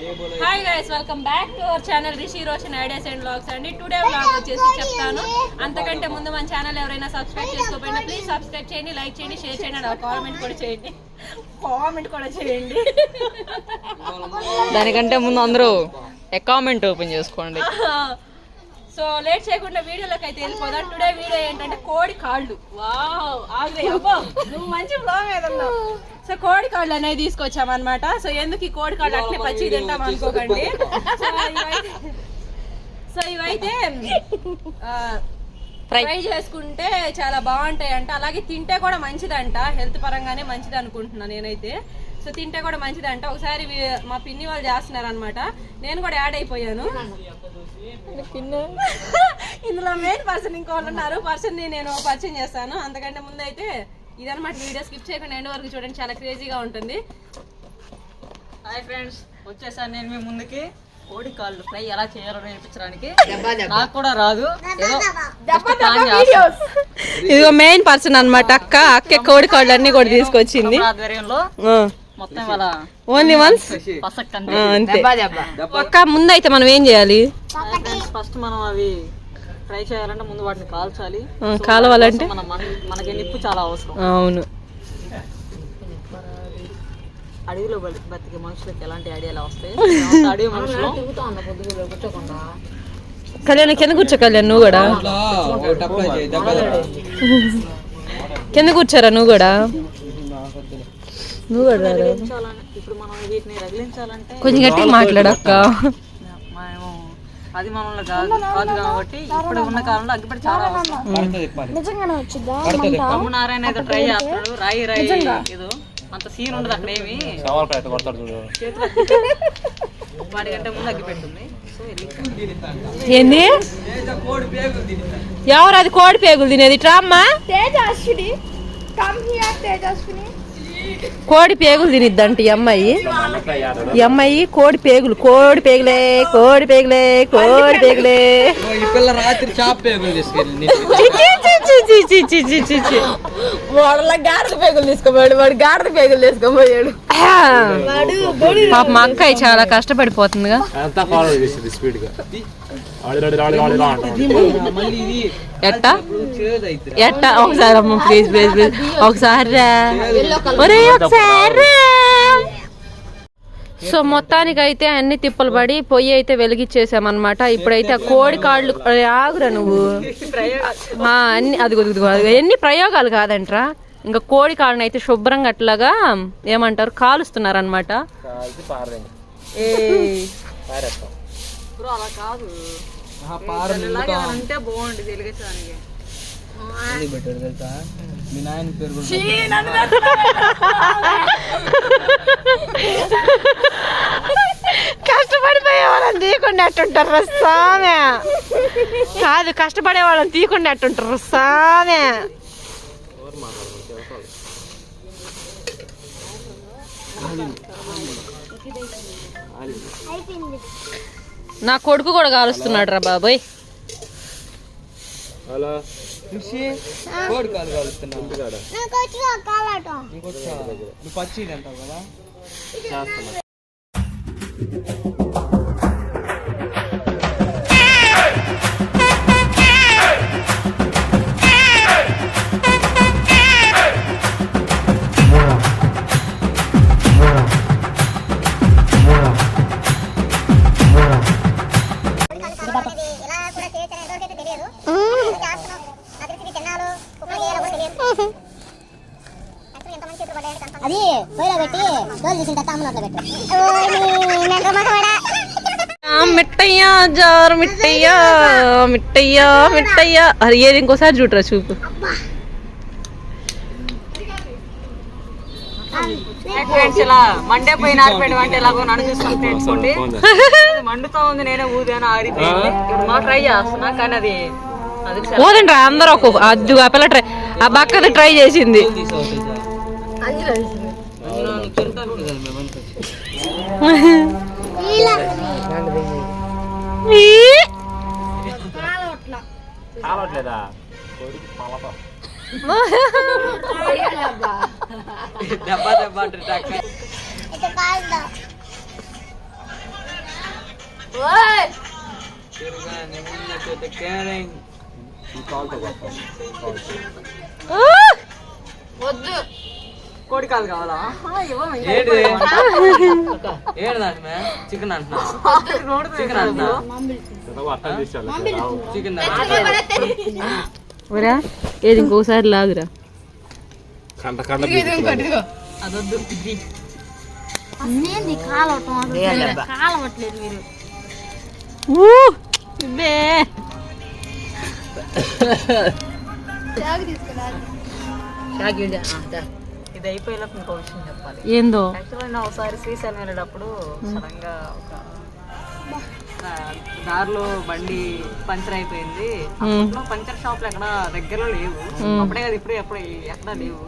Hi guys, welcome back to our channel Rishi Roshan ideas and vlogs అండి. Today vlog వచ్చేసి చెప్తాను. అంతకంటే ముందు మన ఛానల్ ఎవరైనా సబ్స్క్రైబ్ చేసుకోకపోయినా ప్లీజ్ సబ్స్క్రైబ్ చేయండి, లైక్ చేయండి, షేర్ చేయండి, అండ్ కామెంట్ కూడా చేయండి. దానికంటే ముందు అందరూ కామెంట్ ఓపెన్ చేసుకోండి. సో లేట్ చేయకుండా వీడియోలోకి అయితే వెళ్ళిపోదాం. టుడే వీడియో ఏంటంటే కోడి కాళ్ళు. వావ్, నువ్వు మంచి బ్లాగ్ ఏదన్నా. సో కోడి కాళ్ళు అనేది తీసుకొచ్చామన్నమాట. సో ఎందుకు ఈ కోడి కాళ్ళు అట్లే పచ్చి తింటాం అనుకోకండి. సో ఇవైతే ఫ్రై చేసుకుంటే చాలా బాగుంటాయి అంట, అలాగే తింటే కూడా మంచిదంట, హెల్త్ పరంగానే మంచిది అనుకుంటున్నాను నేనైతే. సో తింటే కూడా మంచిదంట. ఒకసారి మా పిన్ని వాళ్ళు చేస్తున్నారు అనమాట, నేను కూడా యాడ్ అయిపోయాను. ఇందులో మెయిన్ పర్సన్ ఇంకోళ్ళు ఉన్నారు, పర్సన్ ని నేను పరిచయం చేస్తాను. అంతకంటే ముందు అయితే ఇదన్నమాట, వీడియో స్కిప్ చేయకుండా ఎండ్ వరకు చూడండి, చాలా క్రేజీగా ఉంటుంది. హాయ్ ఫ్రెండ్స్, వచ్చేసాను నేను మీ ముందుకి కోడి కాళ్ళు ఫ్రై ఎలా చేయాలో నేర్పించడానికి. నాకు కూడా రాదు, ఇదిగో మెయిన్ పర్సన్ అన్నమాట అక్క కోడి కాళ్ళు అన్ని కూడా తీసుకొచ్చింది ఆధ్వర్యంలో. మొత్తం వాళ్ళ ఓన్లీ వన్స్ అంతే. అక్క ముందైతే మనం ఏం చేయాలి? ఫస్ట్ మనం అవి ఫ్రై చేయాలంటే ముందు వాటిని కాల్చాలి. కాలవాలంటే మనకి నిప్పు చాలా అవసరం. అవును, అడవిలో బతికే మనుషులకి ఎలాంటి ఐడియాలు వస్తాయి? అడవి మనుషులు కళ్యాణ్ కింద కూర్చో. కళ్యాణ్ నువ్వు కూడా కింద కూర్చోరా, నువ్వు కూడా ఇప్పుడు మనం వీటిని రగిలించాలంటే కొంచెం గట్టిగా మాట్లాడక్క. అది మనల్ని కాదు కాబట్టి ఇప్పుడు ఉన్న కాలంలో అగ్గిపెట్టి చాలా అవసరం. నారాయణ ఏదో ట్రై చేస్తాడు, రాయి ఏదో అంత సీన్ ఉండదు అక్కడ ఏమి. వాడికంటే ముందు అగ్గిపెట్టుంది. ఏంది ఎవరు అది కోడి పేగులు తినేది? ట్రామ్మా కోడి పేగులు తినిద్దంట ఈ అమ్మాయి. ఈ అమ్మాయి కోడి పేగులే కోడి పేగులే వాళ్ళ గాడిద పేగులు తీసుకోపోయాడు, వాడు గాడిద పేగులు తీసుకోపోయాడు. పాప మా అక్కయ్య చాలా కష్టపడిపోతుందిగా. ఎట్టా ఒకసారి అమ్మ ప్లీజ్ ఒకసారి ఒకసారి. సో మొత్తానికి అయితే అన్ని తిప్పలు పడి పొయ్యి అయితే వెలిగించేసామన్నమాట. ఇప్పుడైతే ఆ కోడి కాళ్ళు ఆగురా నువ్వు, అన్ని అది ఎన్ని ప్రయోగాలు కాదంట్రా. ఇంకా కోడి కాళ్ళని అయితే శుభ్రంగా అట్లాగా ఏమంటారు కాలుస్తున్నారనమాట. అలా కాదు, అంటే బాగుంటుంది వెలిగించడానికి. కష్టపడిపోయే వాళ్ళని తీయకుండా ఎట్టుంటారు సామె కాదు, కష్టపడే వాళ్ళని తీయకుండా ఎట్టుంటారు సామె. నా కొడుకు కూడా కాలుస్తున్నాడు రా బాబోయ్. కోడి కాలు కాలుస్తున్నా పచ్చి అంటావు కదా. అది పొయ్యిలో పెట్టి తోలు తీసిన తమ్మునోట్లో పెట్టు. మిట్టయ్యా జారు మిట్టయ్యా మిట్టయ్యా మిట్టయ్యా. అది ఏది ఇంకోసారి చూడరా చూపు. ఇలా మండే పోయి నారిపెట్టి అంటే ఇలాగో నన్ను చూసుకొని తెచ్చుకోండి. మండుతా ఉంది, నేనే ఊదాను ఆరిపోయింది. ఇప్పుడు మా ట్రై చేస్తున్నా కానీ అది పోదండి రా అందరూ ఒక అద్దు ఆ పిల్ల ట్రై, ఆ బక్కది ట్రై చేసింది. వద్దు కోడి కాలు కావాలా ఏంటి ఏడు దాంట్లో చికెన్ అంటున్నా చికెన్ అంటున్నా చికెన్ ఊరా ఏది ఇంకోసారి లాగురా. అదొద్దు కాలవట్లేదు మీరు. ఇది అయిపోయేలోపు ఇంకో విషయం చెప్పాలి. ఏందో యాక్చువల్గా నేను ఒకసారి శ్రీశైలం వెళ్ళేటప్పుడు సడన్ గా ఒక దారిలో బండి పంచర్ అయిపోయింది. అప్పట్లో పంచర్ షాప్లు ఎక్కడ దగ్గరలో లేవు. అప్పుడే కదా ఇప్పుడు ఎప్పుడు ఎక్కడ లేవు.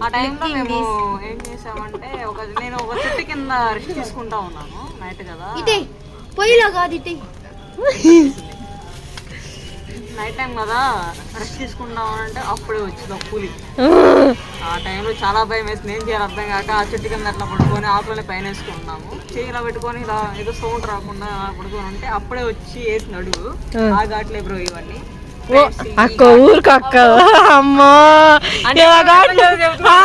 ఆ టైంలో మేము ఏం చేసామంటే నేను ఒక చెట్టు కింద రెస్ట్ తీసుకుంటా ఉన్నాను. నైట్ కదా నైట్ టైం కదా రెస్ట్ తీసుకుంటామంటే అప్పుడే వచ్చింది ఒక పులి. ఆ టైంలో చాలా భయం వేసింది. ఏం చేయాలి అర్థం కాక ఆ చెట్టు కింద అట్లా పడుకొని ఆకులని పైన వేసుకున్నాము. చేయిలా పెట్టుకొని ఇలా ఏదో సౌండ్ రాకుండా పడుకొని ఉంటే అప్పుడే వచ్చి వేసింది అడుగు. ఆ ఘాట్లే బ్రో ఇవన్నీ. అక్క ఊరికి అక్క అమ్మో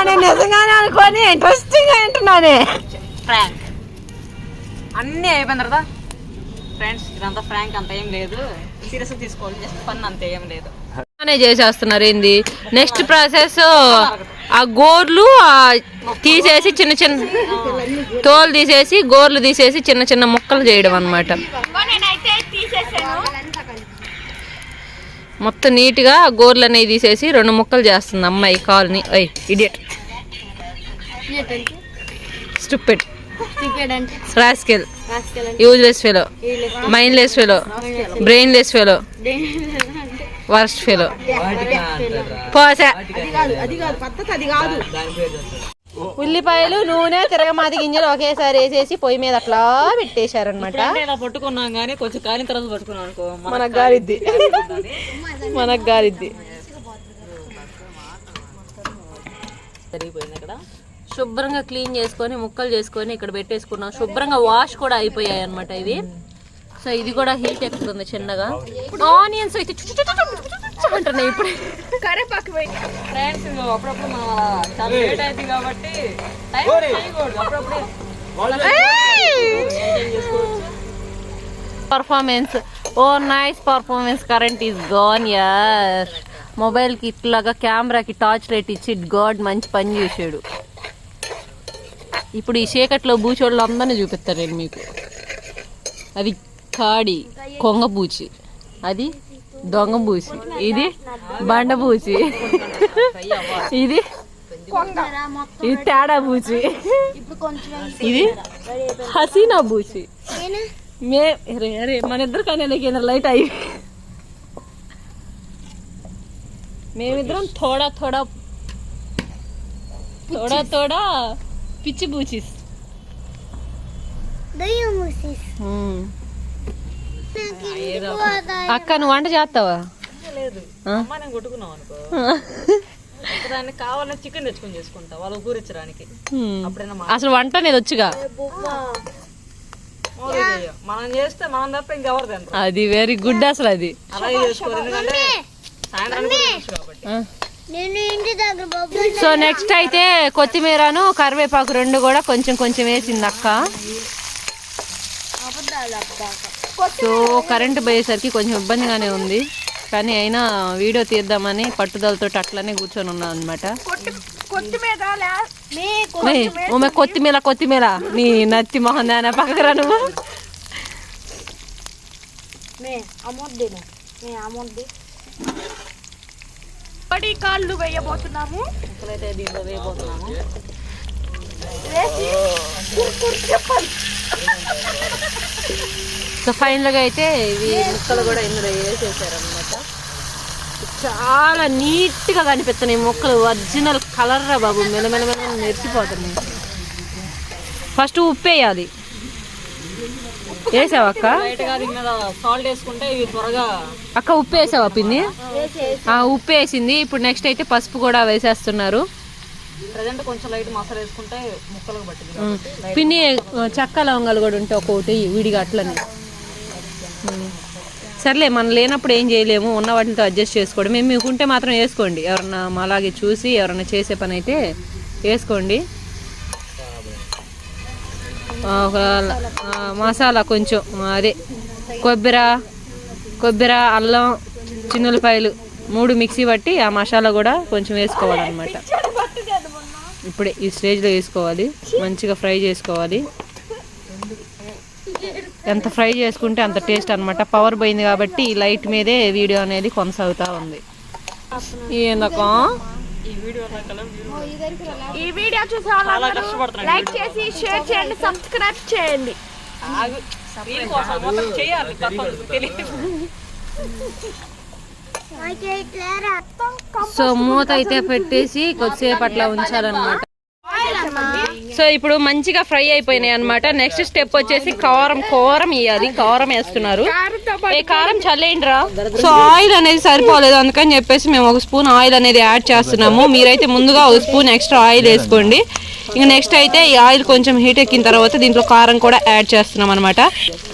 నేను నిజంగానే అనుకోని ఇంట్రెస్టింగ్ గా వింటున్నానే. ఫ్రాంక్ అన్నీ అయిపోయిన తర్వాత ఫ్రెండ్స్ ఇదంతా ఫ్రాంక్ అంత ఏం లేదు, సీరియస్ తీసుకోవాలి, జస్ట్ ఫన్ అంతే ఏం లేదు. చేసేస్తున్నారు ఏంది. నెక్స్ట్ ప్రాసెస్ ఆ గోర్లు తీసేసి చిన్న చిన్న తోలు తీసేసి గోర్లు తీసేసి చిన్న చిన్న ముక్కలు చేయడం అన్నమాట. మొత్తం నీట్ గా గోర్లు అనేవి తీసేసి 2 ముక్కలు చేస్తుంది అమ్మాయి కాల్ని. Idiot stupid rascal useless fellow mindless fellow brainless fellow worst fellow పోసా. ఉల్లిపాయలు నూనె తిరగమాది గింజలు ఒకేసారి వేసేసి పొయ్యి మీద అట్లా పెట్టేశారనమాట. ఇలా పట్టుకున్నాం కానీ కొంచెం కాలిన తర్వాత పట్టుకున్నాం అనుకో మనకు గారిద్ది మనకు గారిద్ది. సరిపోయింది. ఇక్కడ శుభ్రంగా క్లీన్ చేసుకొని ముక్కలు చేసుకొని ఇక్కడ పెట్టేసుకున్నాం. శుభ్రంగా వాష్ కూడా అయిపోయాయి అనమాట ఇవి. సో ఇది కూడా హీట్ ఎక్కుతుంది చిన్నగా. ఆనియన్స్ అయితే అంటున్నాయి ఇప్పుడు. ఫ్రెండ్స్ అప్పుడప్పుడు మనం చాలా లేట్ అయింది కాబట్టి performance nice performance. Current is gone యార్. మొబైల్కి ఇట్లాగా కెమెరాకి టార్చ్ లైట్ ఇచ్చి గాడ్ మంచి పని చేసాడు. ఇప్పుడు ఈ చీకట్లో బూచోళ్ళు అందరినీ చూపిస్తారు నేను మీకు. అది కాడి కొంగ బూచి, అది దొంగ బూచి, ఇది బండ బూచి, ఇది తేడా బూచి, ఇది హసీనా బూచి. అరే మన ఇద్దరు కానీ లైట్ అయ్యి మేమిద్దరం थोड़ा थोड़ा పిచ్చి బూచిస్. అక్క నువ్వు వంట చేస్తావా? లేదు అమ్మ నేను కొట్టుకున్నాం అనుకో దాన్ని కావాలని చికెన్ తెచ్చుకొని చేసుకుంటా వాళ్ళు కూరించడానికి. అసలు వంట అనేది వచ్చుగా మనం చేస్తే మనం తప్ప ఇంకెవరు తింటారు. అది వెరీ గుడ్. అసలు అది అలాగే చేసుకోవాలి ఎందుకంటే సాయంత్రానికి కాబట్టి. సో నెక్స్ట్ అయితే కొత్తిమీరను కరివేపాకు 2 కూడా కొంచెం కొంచెం వేసింది అక్క. సో కరెంటు పోయేసరికి కొంచెం ఇబ్బందిగానే ఉంది కానీ అయినా వీడియో తీద్దామని పట్టుదలతో అట్లనే కూర్చొని ఉన్నాను అనమాట. కొత్తిమీర నీ నత్తి మొహం దానా పక్కరా నువ్వు. కాళ్ళు వేయబోతున్నాము. ఇక్కడైతే దీంట్లో వేయబోతున్నాము. సో ఫైనల్గా అయితే ఇవి ముక్కలు కూడా ఇందులో వేసేసారనమాట. చాలా నీట్గా కనిపిస్తున్నాయి ముక్కలు. ఒరిజినల్ కలర్ రా బాబు, మెలమెలమెల మెరిసిపోతున్నాయి. ఫస్ట్ ఉప్పు వేయాలి. వేసావా అక్క? సాల్ట్ వేసుకుంటే ఇవి త్వరగా. అక్క ఉప్పు వేసావా పిన్ని? ఉప్పు వేసింది. ఇప్పుడు నెక్స్ట్ అయితే పసుపు కూడా వేసేస్తున్నారు. ప్రజెంట్ కొంచెం లైట్ మసాలా వేసుకుంటే ముక్కలకు పట్టింది. పిన్ని చెక్క లవంగాలు కూడా ఉంటే ఒక్కొక్కటి విడిగా అట్లనే సర్లే మనం లేనప్పుడు ఏం చేయలేము, ఉన్న వాటితో అడ్జస్ట్ చేసుకోండి. మేము మీకుంటే మాత్రం వేసుకోండి, ఎవరన్నా అలాగే చూసి ఎవరన్నా చేసే పని అయితే వేసుకోండి. మసాలా కొంచెం అదే కొబ్బరి అల్లం చిన్నులపాయలు 3 మిక్సీ పట్టి ఆ మసాలా కూడా కొంచెం వేసుకోవాలన్నమాట. ఇప్పుడే ఈ స్టేజ్లో వేసుకోవాలి, మంచిగా ఫ్రై చేసుకోవాలి. ఎంత ఫ్రై చేసుకుంటే అంత టేస్ట్ అనమాట. పవర్ పోయింది కాబట్టి లైట్ మీదే వీడియో అనేది కొనసాగుతూ ఉంది. ఏందకా ఈ వీడియో చూసే వాళ్ళందరూ లైక్ చేసి షేర్ చేయండి, సబ్స్క్రైబ్ చేయండి. సో మూత అయితే పెట్టేసి కొద్దిసేపు అట్లా ఉంచాలన్నమాట. సో ఇప్పుడు మంచిగా ఫ్రై అయిపోయినాయి అనమాట. నెక్స్ట్ స్టెప్ వచ్చేసి కారం ఇవ్వాలి. కారం వేస్తున్నారు. కారం చల్లేండిరా. సో ఆయిల్ అనేది సరిపోలేదు, అందుకని చెప్పేసి మేము 1 స్పూన్ ఆయిల్ అనేది యాడ్ చేస్తున్నాము. మీరైతే ముందుగా 1 స్పూన్ ఎక్స్ట్రా ఆయిల్ వేసుకోండి. ఇంకా నెక్స్ట్ అయితే ఈ ఆయిల్ కొంచెం హీట్ ఎక్కిన తర్వాత దీంట్లో కారం కూడా యాడ్ చేస్తున్నాం అనమాట.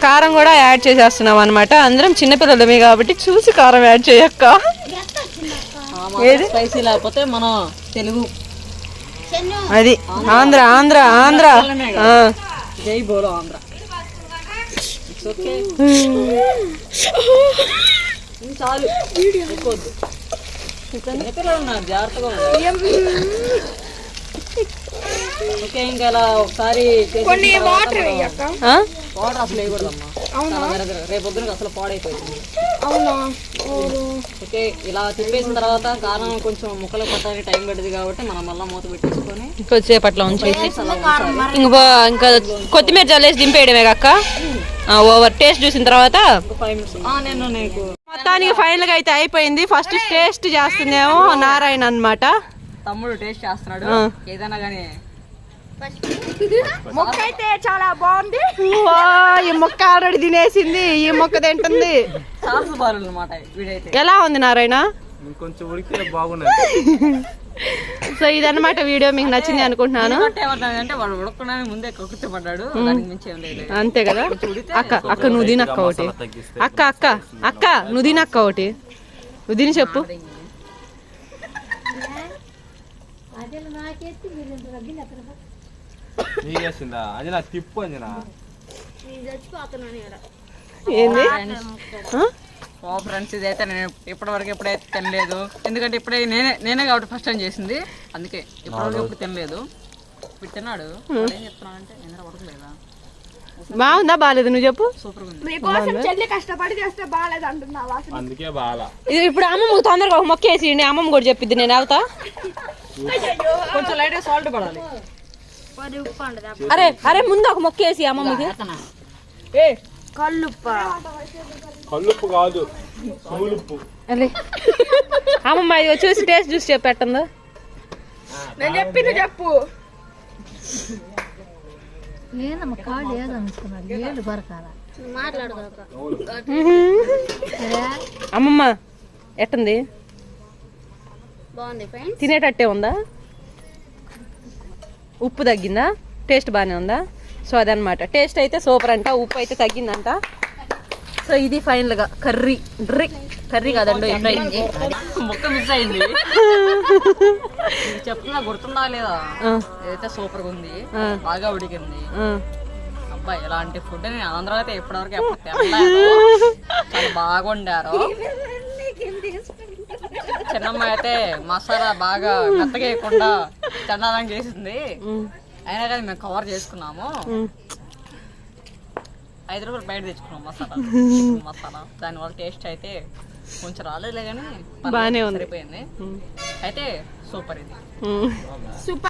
కారం కూడా యాడ్ చేసేస్తున్నాం అనమాట. అందరం చిన్నపిల్లలమే కాబట్టి చూసి కారం యాడ్ చేయక్క. స్పైసీ లేకపోతే మనం తెలుగు అది ఆంధ్ర ఆంధ్ర ఆంధ్ర జై బోలో ఆంధ్ర. చాలు ఎక్కువద్దు, చిన్నపిల్లలు ఉన్నారు, జాగ్రత్తగా ఉన్నారు. ఓకే, ఇంకా ఇలా ఒకసారి వాటర్ అసలు వేయకూడదమ్మా, రేపు పొద్దునకి అసలు పాడైపోయింది. ఓకే, ఇలా తిప్పేసిన తర్వాత కారం కొంచెం ముక్కలు పట్టడానికి టైం పడుతుంది కాబట్టి మనం మళ్ళీ మూత పెట్టేసుకొని కొద్దిసేపు అట్లా ఉంచేసి ఇంకా కొత్తిమీర జల్లేసి దింపేయడమే కాక ఓవర్ టేస్ట్ చూసిన తర్వాత 5 minutes. నేను నీకు మొత్తానికి ఫైనల్ గా అయితే అయిపోయింది. ఫస్ట్ టేస్ట్ చేస్తుందేమో నారాయణ అన్నమాట. తమ్ముడు టేస్ట్ చేస్తున్నాడు ఏదైనా కానీ. మొక్క అయితే చాలా బాగుంది. ఈ మొక్క ఆల్రెడీ తినేసింది, ఈ మొక్క తింటుంది. సాసు బారులు అన్నమాట వీడైతే. ఎలా ఉంది నారాయణ? కొంచెం ఉడికితే బాగున్నది. సో ఇదన్నమాట వీడియో, మీకు నచ్చింది అనుకుంటున్నాను. అంటే వాడు ఉడకడానికి ముందే కక్కుర్తి పడ్డాడు, దానికి మించి ఏం లేదు. అంతే కదా అక్క నువ్వు తినక్క ఒకటి. అక్క నువ్వు తినక్క ఒకటి, నువ్వు తిని చెప్పు. అంజనా తిప్పు అంజనా. ఏంది ఫ్రెండ్స్, ఇదైతే నేను ఇప్పటివరకు ఎప్పుడైతే తినలేదు, ఎందుకంటే ఇప్పుడే నేనే కాబట్టి ఫస్ట్ టైం చేసింది, అందుకే ఇప్పటివరకు ఎప్పుడు తినలేదు. ఇప్పుడు తిన్నాడు, ఏం చెప్తున్నా అంటే ఎందుకు ఉడకలేదా, బాగుందా బాగాలేదు నువ్వు చెప్పు. సూపర్ ఉంది. మీకోసం చెల్లి కష్టపడి చేస్తే బాగాలేదు అంటున్నావా? అందుకే బాగా. ఇది ఇప్పుడు అమ్మమ్మకు తొందరగా ఒక మొక్క వేసి అమ్మమ్మ కూడా చెప్పిద్ది, నేను వెళ్తా. కొంచెం లైట్ గా సాల్ట్ పడాలి. అరే అరే ముందు ఒక మొక్క వేసి అమ్మమ్మకి. కల్లుప్పు కాదు, కములుప్పు. అమ్మమ్మ ఇది చూసి టేస్ట్ చూసి చెప్పేట్టుందా? నేను చెప్పింది చెప్పు. అమ్మమ్మ ఎట్టుంది? తినేటట్టే ఉందా? ఉప్పు తగ్గిందా? టేస్ట్ బాగానే ఉందా? సో అదనమాట, టేస్ట్ అయితే సూపర్ అంట, ఉప్పు అయితే తగ్గిందంట. సో ఇది ఫైనల్ గా కర్రీ కాదండి, ఫ్రై. ముక్క మిస్ అయింది. చెప్తున్నా గుర్తుందా లేదా? ఏదైతే సూపర్ గా ఉంది, బాగా ఉడికింది. అబ్బాయి ఇలాంటి ఫుడ్ నేను ఆంధ్ర అయితే ఇప్పటివరకు ఎప్పుడు తినలేదు, చాలా బాగా వండారు. చిన్నమ్మాయి అయితే మసాలా బాగా మెత్తగేయకుండా చండాలం చేసింది, అయినా కానీ మేము కవర్ చేసుకున్నాము. 5 రూపాయలు బయట తెచ్చుకున్నాం మసాలా. దానివల్ల టేస్ట్ అయితే కొంచెం రాలేదులే కానీ బాగానే ఉంది, సరిపోయింది. అయితే సూపర్ ఇది.